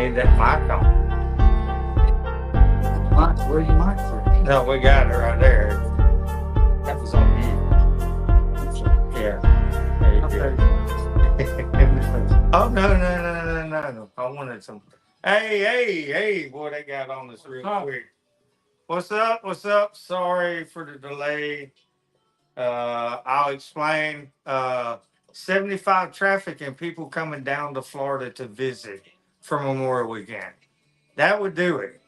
need that mic on. Where's your mic for? No, we got it right there. That was on you. Yeah. There you go. Oh, no. I wanted some. Hey, boy, they got on this real quick. What's up? Sorry for the delay. I'll explain. 75 traffic and people coming down to Florida to visit for Memorial Weekend. That would do it.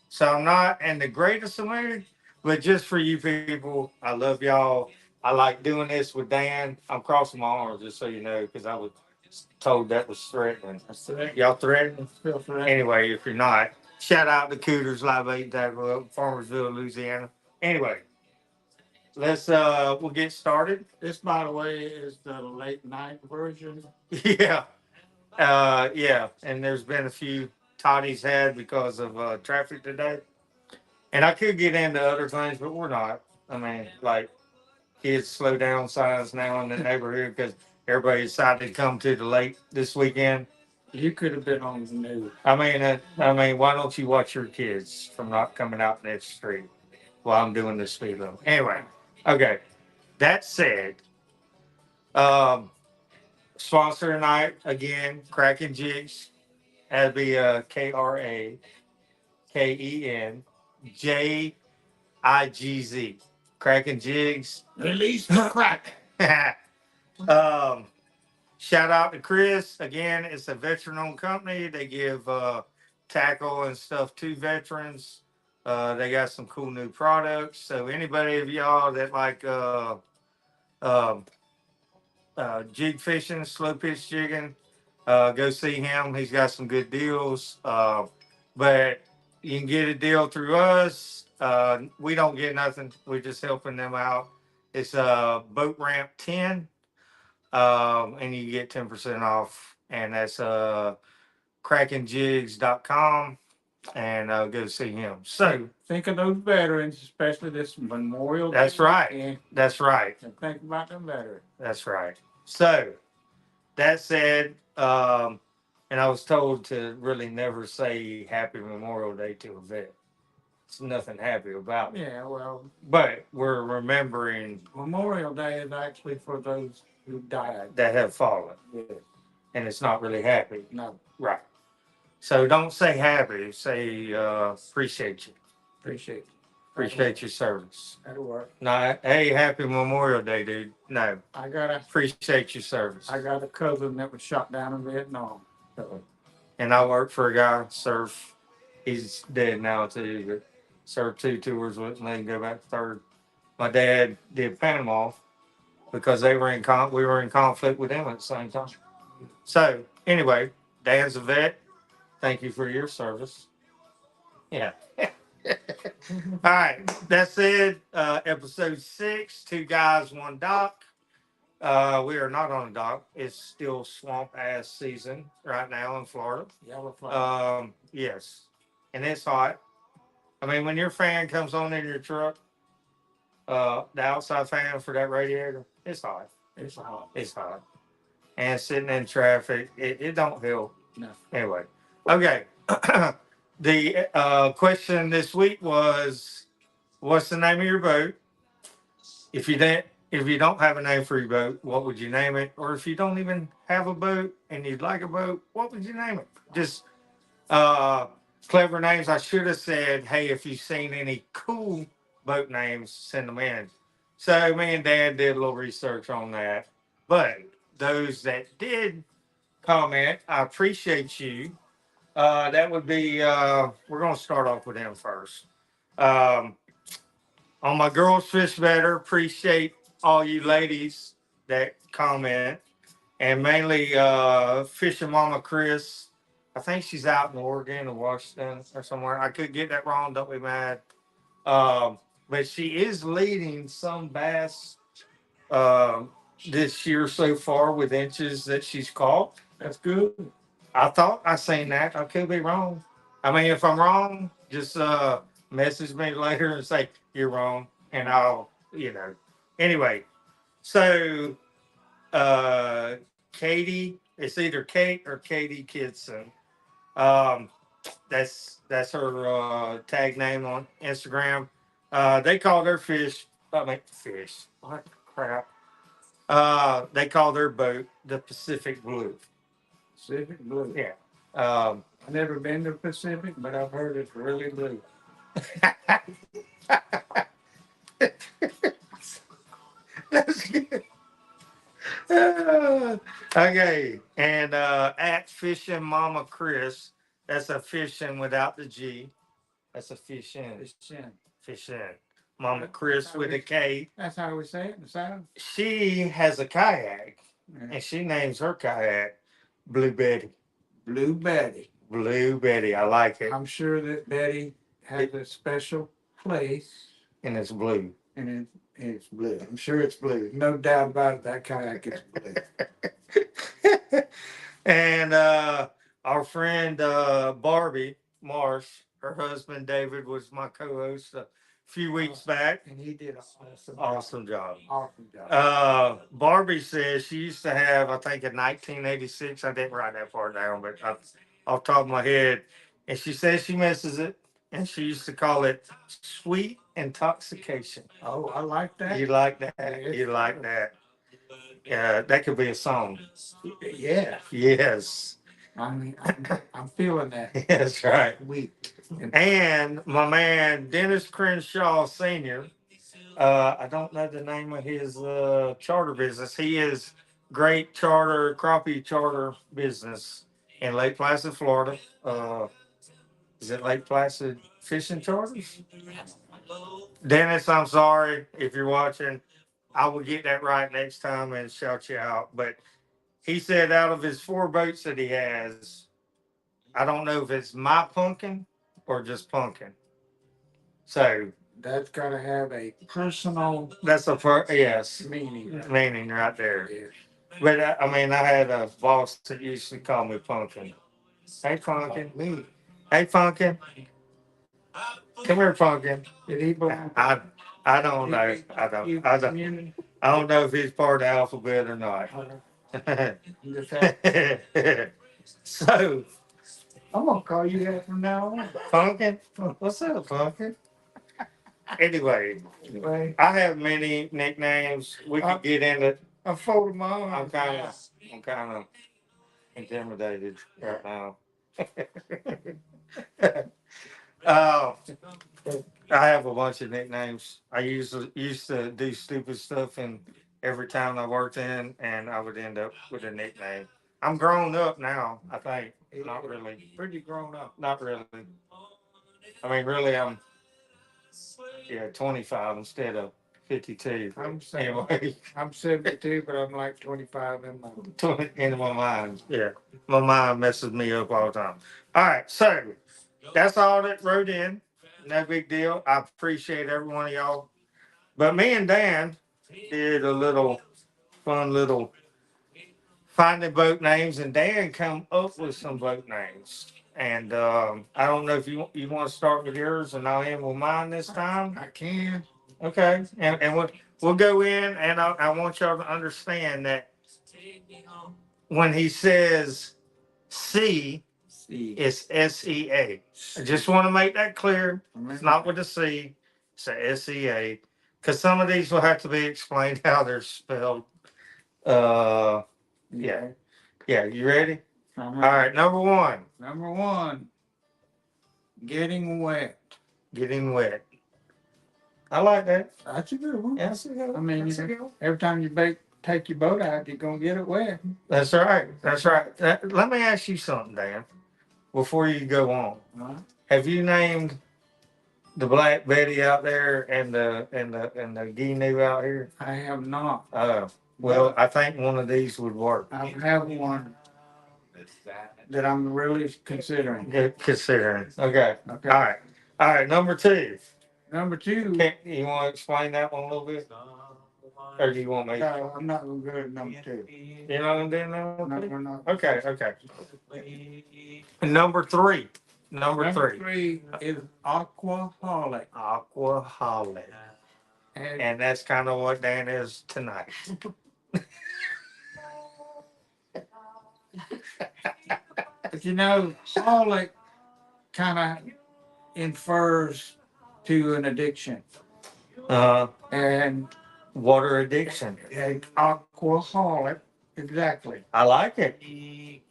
So I'm not in the greatest of mood, but just for you people, I love y'all. I like doing this with Dan. I'm crossing my arms just so you know, because I was told that was threatening. That's threatening. Y'all threatening? Still threatening. Anyway, if you're not, shout out to Cooters Live 8 Farmersville, Louisiana. Anyway, we'll get started. This, by the way, is the late night version. Yeah. Yeah. And there's been a few toddies had because of traffic today. And I could get into other things, but we're not. I mean, like kids slow down signs now in the neighborhood because everybody decided to come to the lake this weekend. You could have been on the news. Why don't you watch your kids from not coming out in that street while I'm doing this speed limit? Anyway, okay. That said, um, sponsor tonight again, Kraken Jigs. That'd be KrakenJigz. Kraken Jigs. Release the crack. Shout out to Chris. Again, it's a veteran-owned company. They give tackle and stuff to veterans. They got some cool new products. So anybody of y'all that like um jig fishing, slow pitch jigging, go see him. He's got some good deals. But you can get a deal through us. We don't get nothing. We're just helping them out. It's Boat Ramp 10. And you get 10% off. And that's krakenjigs.com. And go see him. So think of those veterans, especially this Memorial Day. That's right. That's right. And think about them veterans. That's right. So that said, and I was told to really never say Happy Memorial Day to a vet. It's nothing happy about it. Yeah, well. But we're remembering Memorial Day is actually for those who died. That have fallen. Yeah. And it's not really happy. No. Right. So don't say happy. Say appreciate you. Appreciate your service. That'll work. No, hey, happy Memorial Day, dude. No. I appreciate your service. I got a cousin that was shot down in Vietnam. And I work for a guy, Surf. He's dead now too, but served 2 tours with me and go back to third. My dad did Panama because we were in conflict with them at the same time. So anyway, Dan's a vet. Thank you for your service. Yeah. All right. That said, episode 6, 2Guys1Dock. We are not on a dock. It's still swamp ass season right now in Florida. Yellow flag. Yes. And it's hot. I mean, when your fan comes on in your truck, the outside fan for that radiator, it's hot. It's hot. It's hot. And sitting in traffic, it don't help. No. Anyway. Okay. The question this week was, what's the name of your boat? If you don't have a name for your boat, what would you name it? Or if you don't even have a boat and you'd like a boat, what would you name it? Just clever names. I should have said, hey, if you've seen any cool boat names, send them in. So me and Dad did a little research on that. But those that did comment, I appreciate you. That would be, we're going to start off with him first. On my Girls Fish Better, appreciate all you ladies that comment. And mainly Fishing Mama Chris. I think she's out in Oregon or Washington or somewhere. I could get that wrong, don't be mad. But she is leading some bass this year so far with inches that she's caught. That's good. I thought I seen that. I could be wrong. I mean, if I'm wrong, just message me later and say you're wrong, and I'll, Anyway, so Katie, it's either Kate or Katie Kidson. Um, that's her tag name on Instagram. They call their fish. I mean, fish. What crap? They call their boat the Pacific Blue. Pacific Blue. Yeah. Um, I've never been to Pacific, but I've heard it's really blue. that's good. Okay, and at fishing Mama Chris, that's a fishing without the G. That's a fishing. Fishing. Fishing. Mama Chris with a K. That's how we say it in the South. She has a kayak, Yeah. and she names her kayak Blue Betty. Blue Betty. Blue Betty, I like it. I'm sure that Betty has a special place, And it's blue. and it's blue. I'm sure it's blue. No doubt about it. That kayak is blue. And our friend Barbie Marsh, her husband David was my co-host a few weeks back. And he did an Awesome job. Awesome job. Barbie says she used to have, I think in 1986, I didn't write that part down, but off the top of my head, and she says she misses it, and she used to call it sweet intoxication. Oh, I like that. You like that? Yes. You like that? Yeah, that could be a song. Yeah. Yes. I mean, I'm feeling that. That's right. Sweet. And my man Dennis Crenshaw Sr. I don't know the name of his charter business. He is great charter crappie charter business in Lake Placid, Florida. Is it Lake Placid Fishing Charters? Dennis, I'm sorry if you're watching. I will get that right next time and shout you out. But he said out of his 4 boats that he has, I don't know if it's my pumpkin or just pumpkin. So That's got to have a personal that's yes meaning. meaning right there. Yes. But I mean, I had a boss that used to call me pumpkin. Hey pumpkin, Me. hey pumpkin, come here pumpkin. Did he belong? I don't know. I don't know if he's part of the alphabet or not. So I'm gonna call you that from now on. pumpkin, what's up, pumpkin? Anyway, I have many nicknames. We could get into. I folded my arms. I'm kind of intimidated right now. uh, I have a bunch of nicknames. I used to do stupid stuff, and every town I worked in, and I would end up with a nickname. I'm grown up now. I think not really. Pretty grown up. Not really. I mean, really, I'm 25 instead of 52. Anyway, I'm 72, but I'm like 25 in my 20 in my mind. Yeah, my mind messes me up all the time. All right, so that's all that wrote in. No big deal. I appreciate every one of y'all. But me and Dan did a little fun little finding boat names, and Dan come up with some boat names. And I don't know if you want to start with yours, and I'll end with mine this time. I can. Okay, and we'll go in, and I want y'all to understand that when he says C, it's SEA. I just want to make that clear. It's not with a C, it's a SEA. Because some of these will have to be explained how they're spelled. Yeah. Yeah, you ready? All right, number 1. Number 1, getting wet. Getting wet. I like that. That's a good one. That's a good one. I mean, That's a good one. every time you take your boat out, you're going to get it wet. That's right. That's right. Let me ask you something, Dan, before you go on. Huh? Have you named the Black Betty out there and the Genu out here? I have not. Well, I think one of these would work. I have one that I'm really considering. Considering. Okay. Okay. All right. All right. Number 2. Number 2. You want to explain that one a little bit? Or do you want me? No, I'm not going to go to number 2. You're not going to do number No, 2? we're not. Okay. Okay. Number 3. Number 3 is aquaholic. Aquaholic. And that's kind of what Dan is tonight. But holic kind of infers to an addiction. Uh, And water addiction. an aquaholic, exactly. I like it.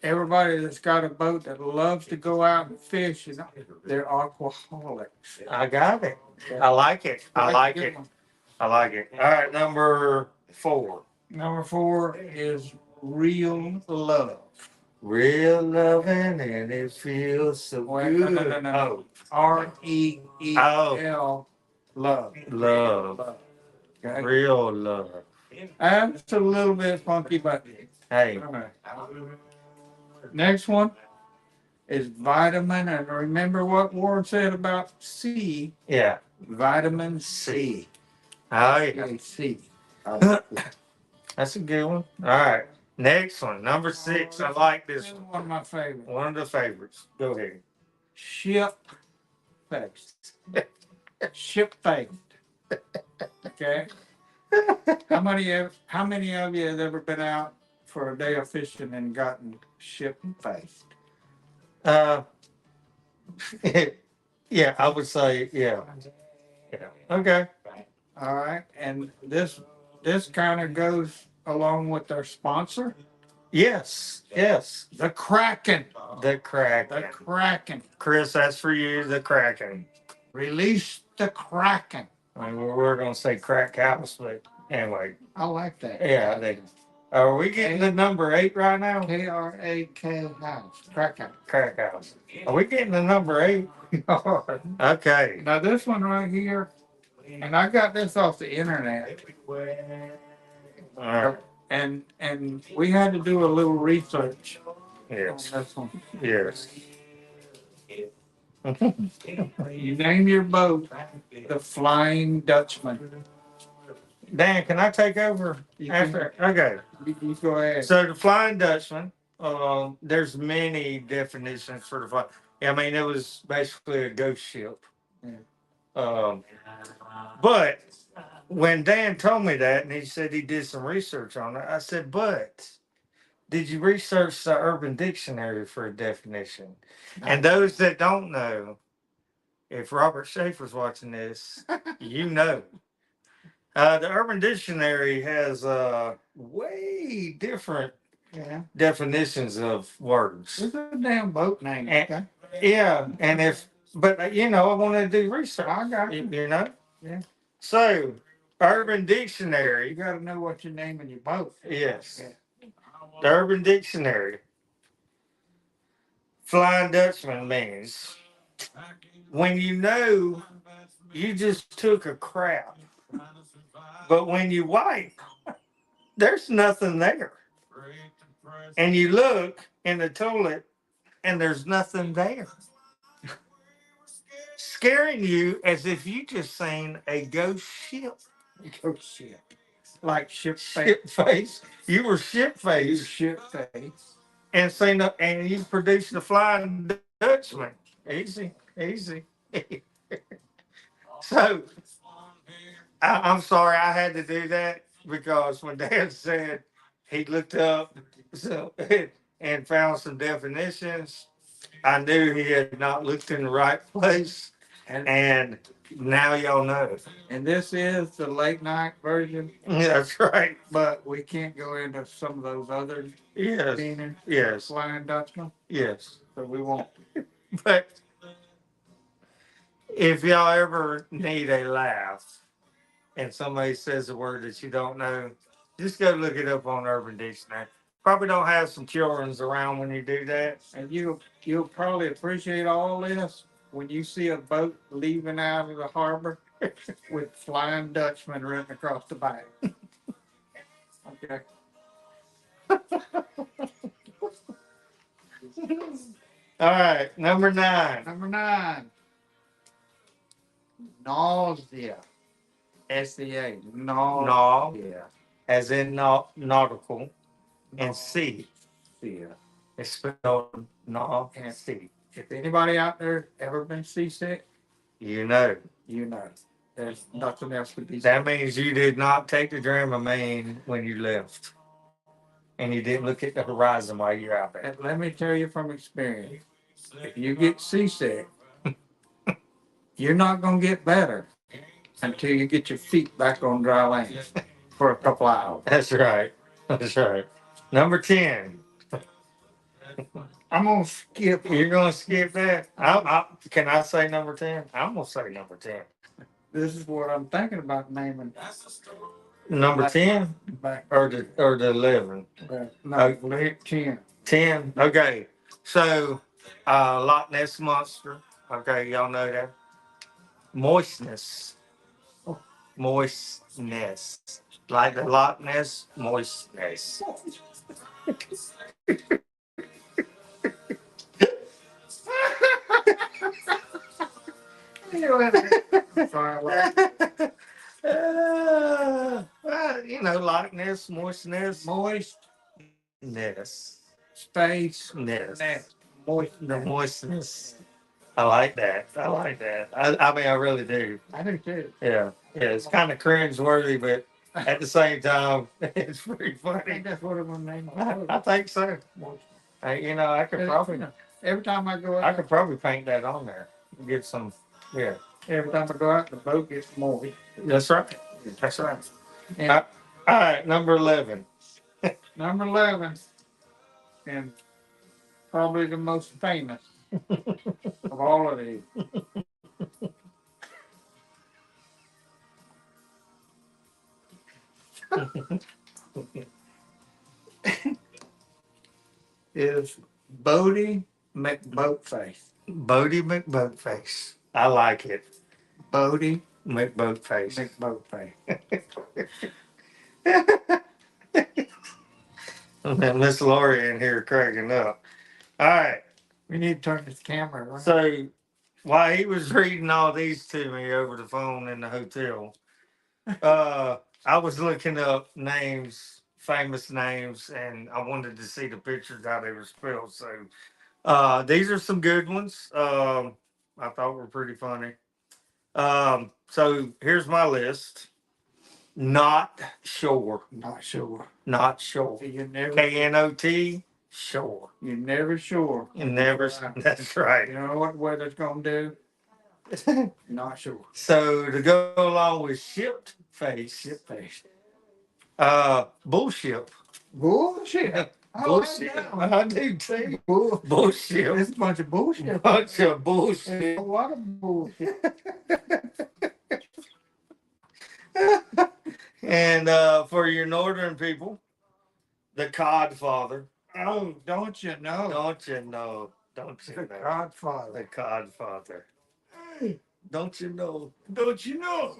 Everybody that's got a boat that loves to go out and fish, they're aquaholics. I got it. I like it. I like it. I like it. All right, number 4. Number 4 is real love. Real loving and it feels so Wait, good. no. REEL, love. Love. Okay. Real love. That's a little bit funky, but Hey. Next one is vitamin, and remember what Ward said about C. Yeah. Vitamin C. Oh yeah. C. That's a good one. All right. Next one, number 6. I like this one. One of my favorites. One of the favorites. Go ahead. Ship faced. Ship faced. Okay. How many of you have ever been out for a day of fishing and gotten ship faced? Yeah, I would say yeah. Yeah. Okay. All right, and this kind of goes along with our sponsor. Yes. Yes. The Kraken. The Kraken. The Kraken. Chris, that's for you. The Kraken. Release the Kraken. I mean, we're gonna say crack house, but anyway. I like that. Yeah, I think. Are we getting the number 8 right now? K-R-A-K house. Kraken. Crack house. Are we getting the number 8? Okay. Now this one right here, and I got this off the internet. All right. And we had to do a little research Yes. on this one. Yes. You name your boat the Flying Dutchman. Dan, can I take over after? Okay. You go ahead. So the Flying Dutchman, there's many definitions for the fly. I mean, it was basically a ghost ship. Yeah. But when Dan told me that and he said he did some research on it, I said, but did you research the Urban Dictionary for a definition? And those that don't know, if Robert Schaefer's watching this, you know. The Urban Dictionary has way different definitions of words. It's a damn boat name. And, yeah, and but I want to do research. I got you. You know? Yeah. So, Urban You Dictionary. got to know what you're naming your boat. Yes. Yeah. The Urban Dictionary. Flying Dutchman means when you just took a crap, but when you wipe, there's nothing there. And you look in the toilet and there's nothing there. Scaring you as if you just seen a ghost ship. Ghost ship. Like ship face. You were ship face. Ship face. And you produced the Flying Dutchman. Easy. So I'm sorry I had to do that because when Dad said he looked up and found some definitions, I knew he had not looked in the right place. And now y'all know. And this is the late night version. That's right. But we can't go into some of those other meanings. Yes. Flying Dutchman. Yes. So we won't. But if y'all ever need a laugh and somebody says a word that you don't know, just go look it up on Urban Dictionary. Probably don't have some children's around when you do that. And you'll probably appreciate all this when you see a boat leaving out of the harbor with Flying Dutchman written across the back. Okay. All right, number 9. Number 9. Nausea. S-E-A. Nausea. As in nautical. And sea. Yeah. It's spelled nausea. If anybody out there ever been seasick, you know. There's nothing else to be said. That means you did not take the Dramamine when you left. and you didn't look at the horizon while you're out there. And let me tell you from experience, if you get seasick, you're not gonna get better until you get your feet back on dry land for a couple hours. That's right. That's right. Number 10. I'm gonna skip. You're going to skip that? Can I say number 10? I'm going to say number 10. This is what I'm thinking about naming. Number 10 Back. or the 11? No, 10. 10. Okay. So, Loch Ness Monster. Okay, y'all know that. Moistness. Moistness. Like the Loch Ness, moistness. You know, Loch Ness, moistness. Moistness. Space. Ness. Moist. The moistness. I like that. I like that. I mean, I really do. I do too. Yeah. Yeah, it's kind of cringe-worthy, but at the same time, it's pretty I funny. think that's what I'm gonna name I it. think so. You know, I could probably, Every time I go out, I could probably paint that on there. Get some, yeah. every time I go out, the boat gets moist. That's right. That's right. And All right, number 11. number 11, and probably the most famous of all of these. Is Bodie McBoatface. Bodie McBoatface. I like it. Bodie McBoatface. McBoatface. And Miss Lori in here cracking up. All right. We need to turn this camera around. So while he was reading all these to me over the phone in the hotel, I was looking up names, famous names, and I wanted to see the pictures how they were spelled. So these are some good ones. I thought were pretty funny. So here's my list. Not sure. Not sure. Not sure. You never. KNOT. Sure. You're never sure. You never. That's right. You know what the weather's gonna do? Not sure. So to go along with shipped face. Shit face. Bullshit. Bullshit. Bullshit. I do too. Bullshit. It's a bunch of bullshit. Bunch of bullshit. A lot of bullshit. And for your northern people, the Codfather. Oh, don't you know? Don't you know? Don't you The know? Godfather. The Codfather. Hey, don't you know? Don't you know?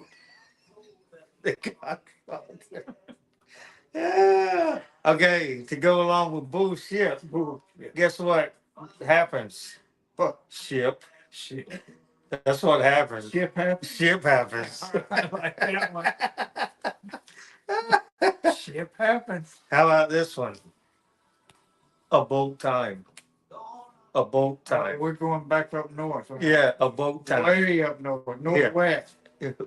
The Godfather. Yeah. Okay, to go along with bullshit, Bullshit. guess what happens? What? Ship. Shit. That's what happens. Ship happens. Ship happens. I like that one. Ship happens. How about this one? A boat time. A boat time. We're going back up north. Yeah, a boat time. Way up north. Northwest.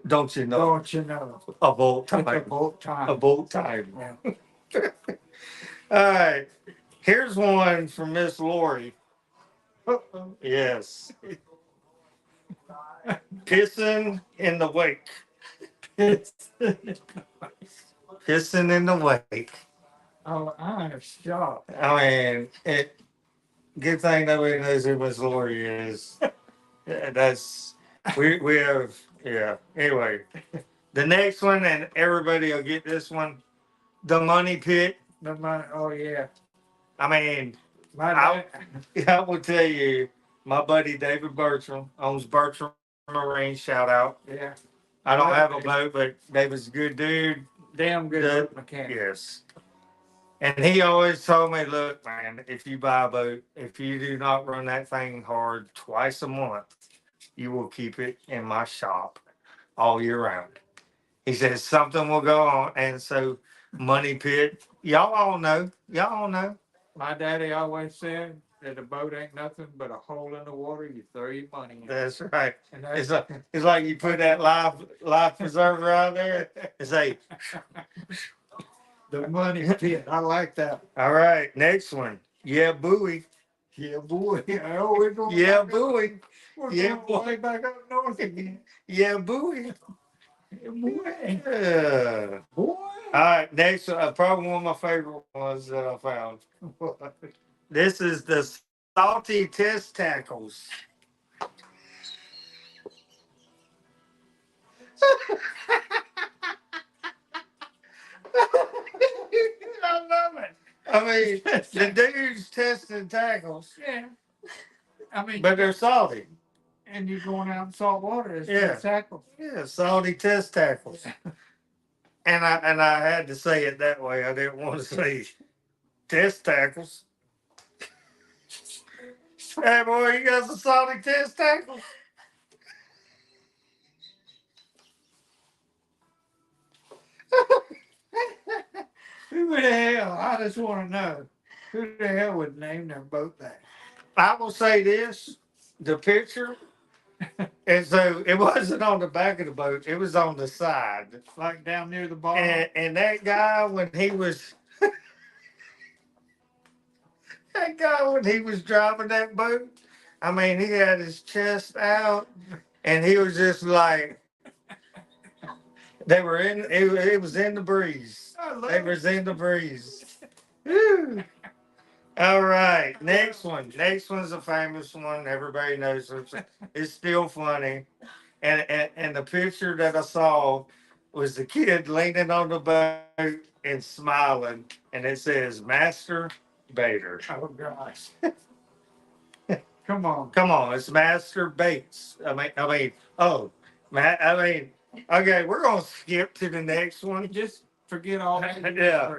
Don't you know? Don't you know? A boat It's a time. boat time. A boat time. Yeah. All right. Here's one from Miss Lori. Uh-oh. Yes. Pissing in the wake. Pissing in the wake. Oh, I am shocked. I mean, good thing nobody knows who Miss Lori is. Yeah, that's we have Anyway, the next one, and everybody will get this one. The money pit. The money. Oh yeah. I mean, My I dad. will tell you, my buddy David Bertram owns Bertram Marine. Shout out. Yeah. I don't have a boat, but David's a good dude. Damn good The- boat mechanic. Yes. And he always told me, look, man, if you buy a boat, if you do not run that thing hard twice a month, you will keep it in my shop all year round. He says something will go on. And so, money pit, y'all all know. Y'all all know. My daddy always said that a boat ain't nothing but a hole in the water. You throw your money in. That's right. And It's like you put that life preserver out there and say, The money pit. I like that. All right, next one. Yeah, buoy. Yeah, boy. Oh, we're going Yeah, back up. buoy. We're Yeah, going way back up north again. Yeah, buoy. Yeah, boy. Yeah. Boy. All right, next, probably one of my favorite ones that I found. This is the salty test tackles. I love it. I mean, the dude's testing tackles, Yeah. I mean, but they're salty. and you're going out in salt water. It's Yeah. just tackle. Yeah, salty test tackles. And I had to say it that way. I didn't want to say test tackles. Hey boy, you got some salty test tackles? Who the hell? I just want to know. Who the hell would name their boat that? I will say this: the picture, and so it wasn't on the back of the boat; it was on the side. Like down near the bottom? And that guy, when he was driving that boat, I mean, he had his chest out, and he was just like, they were in. It was in the breeze. They was in the breeze. Woo. All right, next one. Next one's a famous one. Everybody knows it. It's still funny. And the picture that I saw was the kid leaning on the boat and smiling, and it says Master Baiter. Oh gosh. Come on. Come on, it's Master Bates. Oh, Matt. Okay, we're gonna skip to the next one. Just forget all that. Yeah.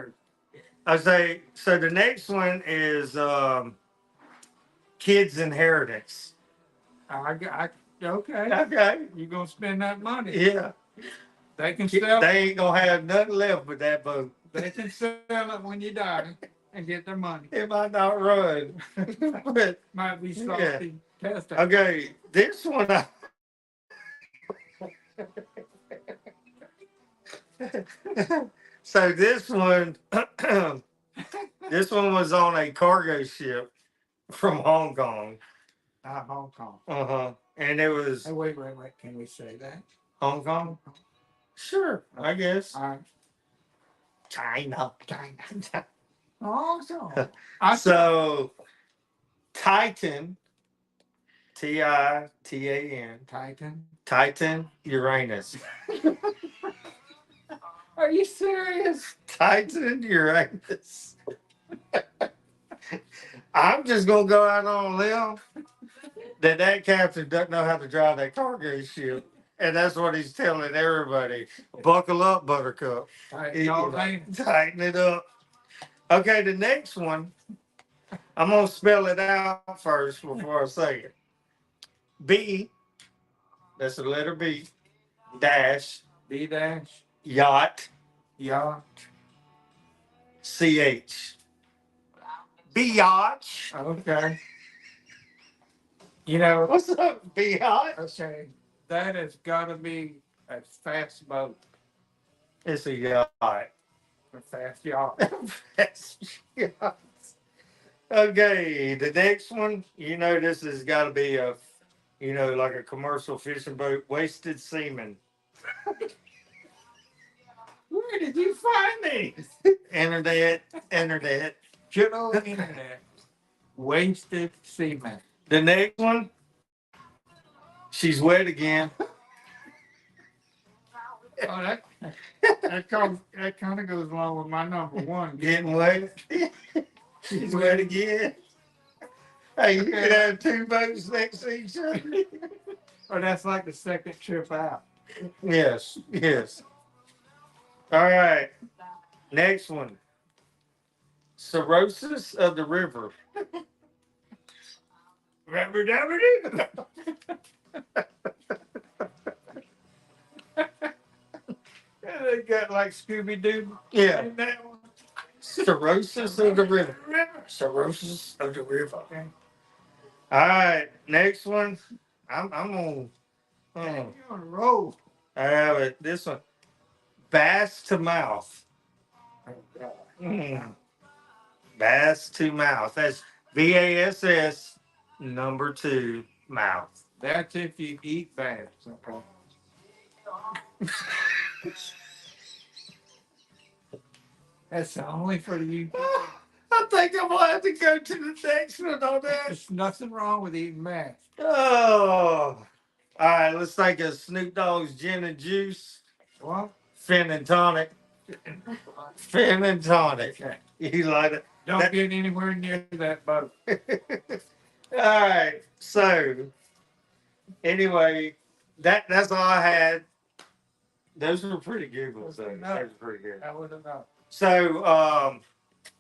I say so. The next one is Kids Inheritance. Okay. Okay. You're gonna spend that money. Yeah. They can sell. They ain't gonna have nothing left with that boat. They can sell it when you die and get their money. It might not run, but Might be salty test. okay. This one, so this one, this one was on a cargo ship from Hong Kong. Hong Kong. And it was Hey, wait. Can we say that? Hong Kong. Sure, I guess. All right. China. Oh, So Titan, Titan, Titan. Titan Uranus. Are you serious? Titan Uranus. I'm just gonna go out on a limb that captain doesn't know how to drive that cargo ship, and that's what he's telling everybody. Buckle up, Buttercup. Tighten it up. Okay, the next one. I'm gonna spell it out first before I say it. B. That's the letter B. Dash. B dash. Yacht. Yacht. CH. Biatch. Okay. You know, What's up, Biatch? okay, that has got to be a fast boat. It's a yacht. A fast yacht. Fast yacht. Okay, the next one, this has got to be like a commercial fishing boat. Wasted seaman. Where did you find these? Internet. Good old internet. Wasted seaman. The next one, she's wet again. Oh, that kind of goes along with my number one. Getting wet. She's wet again. Hey, you could have two boats next to each other. Or that's like the second trip out. Yes. All right. Next one. Cirrhosis of the river. Rubber dabber They got like Scooby Doo. Yeah. In that one. Cirrhosis of the river. Cirrhosis of the river. Okay. All right. Next one. I'm on. You're on a roll. I have it. This one. Bass to mouth. Oh, God. Mm. Bass to mouth. That's VASS number 2 mouth. That's if you eat bass. Okay. That's only for you. I think I'm gonna have to go to the next one on that. There's nothing wrong with eating bass. Oh, all right. Let's take a Snoop Dogg's gin and juice, What? Finn and tonic, Finn and tonic. Okay. You like it? Don't That- get anywhere near that boat. All right. So anyway, that's all I had. Those were pretty good ones. Though. Those were pretty good. I wouldn't know. So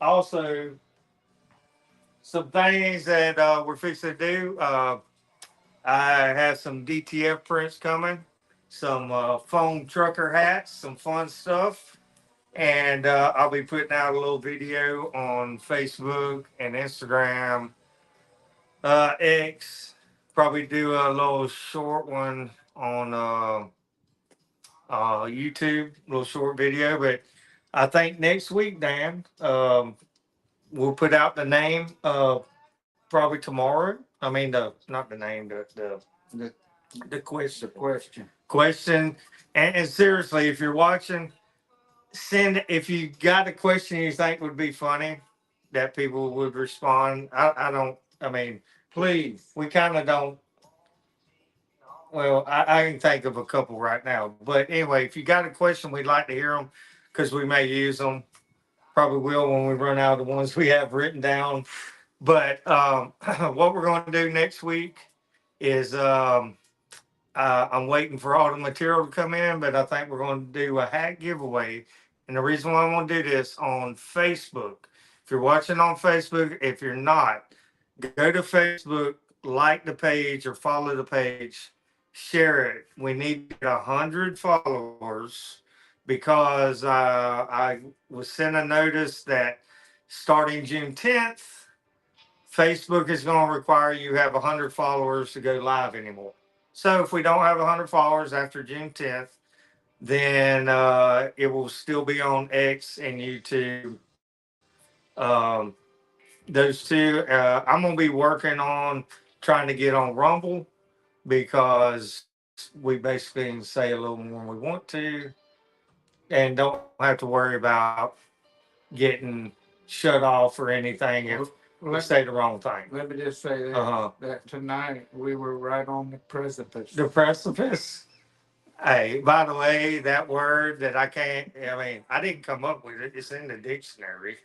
also some things that we're fixing to do. I have some DTF prints coming, some foam trucker hats, some fun stuff. And I'll be putting out a little video on Facebook and Instagram, X. Probably do a little short one on YouTube, a little short video. But I think next week, Dan, we'll put out the name probably tomorrow. I mean, not the name, The, the question. the question. Question. And seriously, if you're watching, send if you got a question you think would be funny that people would respond. I don't. I mean, Please. we kind of don't. Well, I can think of a couple right now. But anyway, if you got a question, we'd like to hear them because we may use them. Probably will when we run out of the ones we have written down. But what we're going to do next week is I'm waiting for all the material to come in, but I think we're going to do a hat giveaway. And the reason why I want to do this on Facebook. If you're watching on Facebook, if you're not, go to Facebook, like the page or follow the page, share it. We need 100 followers because I was sent a notice that starting June 10th, Facebook is going to require you have 100 followers to go live anymore. So if we don't have 100 followers after June 10th, then it will still be on X and YouTube. Those two, I'm going to be working on trying to get on Rumble because we basically can say a little more when we want to and don't have to worry about getting shut off or anything if we say the wrong thing. Let me just say that, that tonight we were right on the precipice. The precipice. Hey, by the way, that word that I can't, I mean, I didn't come up with it. It's in the dictionary.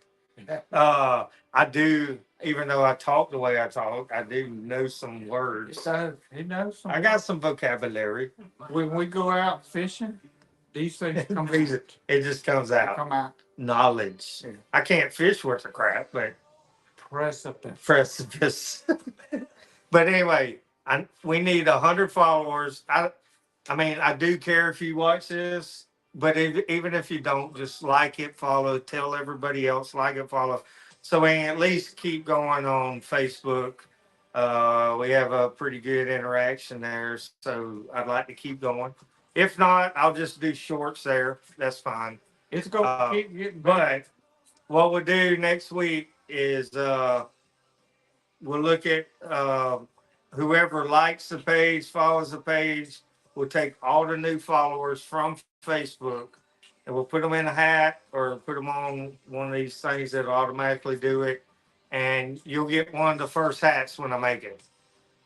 I do, even though I talk the way I talk, I do know some words. He knows some. I got some vocabulary. When we go out fishing, these things come out. It just comes They out. come out. Knowledge. Yeah. I can't fish worth a crap, but Precipice. But anyway, we need 100 followers. I mean, I do care if you watch this, but even if you don't, just like it, follow, tell everybody else, like it, follow. So we can at least keep going on Facebook. We have a pretty good interaction there, so I'd like to keep going. If not, I'll just do shorts there. That's fine. It's going to keep getting better. But what we'll do next week is we'll look at whoever likes the page, follows the page. We'll take all the new followers from Facebook and we'll put them in a hat or put them on one of these things that automatically do it. And you'll get one of the first hats when I make it.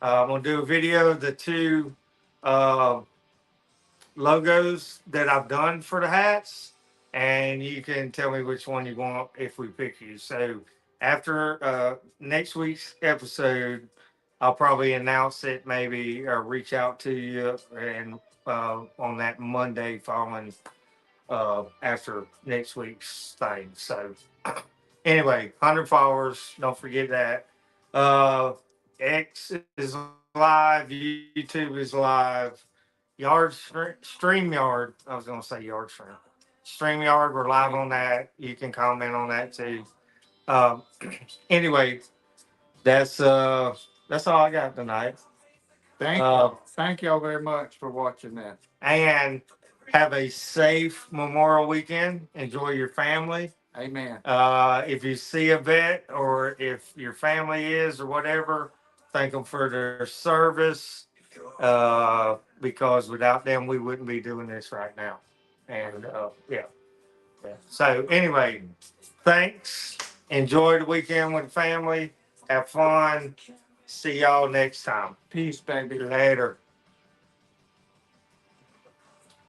I'm going to do a video of the two logos that I've done for the hats. And you can tell me which one you want if we pick you. So after next week's episode, I'll probably announce it, maybe reach out to you and on that Monday following after next week's thing. So anyway, 100 followers. Don't forget that. X is live. YouTube is live. StreamYard. I was going to say Yard Stream. StreamYard, we're live on that. You can comment on that too. Anyway, that's all I got tonight. Thank y'all very much for watching that. And have a safe Memorial weekend. Enjoy your family. Amen. If you see a vet or if your family is or whatever, thank them for their service. Because without them, we wouldn't be doing this right now. And yeah. So anyway, thanks. Enjoy the weekend with the family. Have fun. See y'all next time. Peace, baby. Later.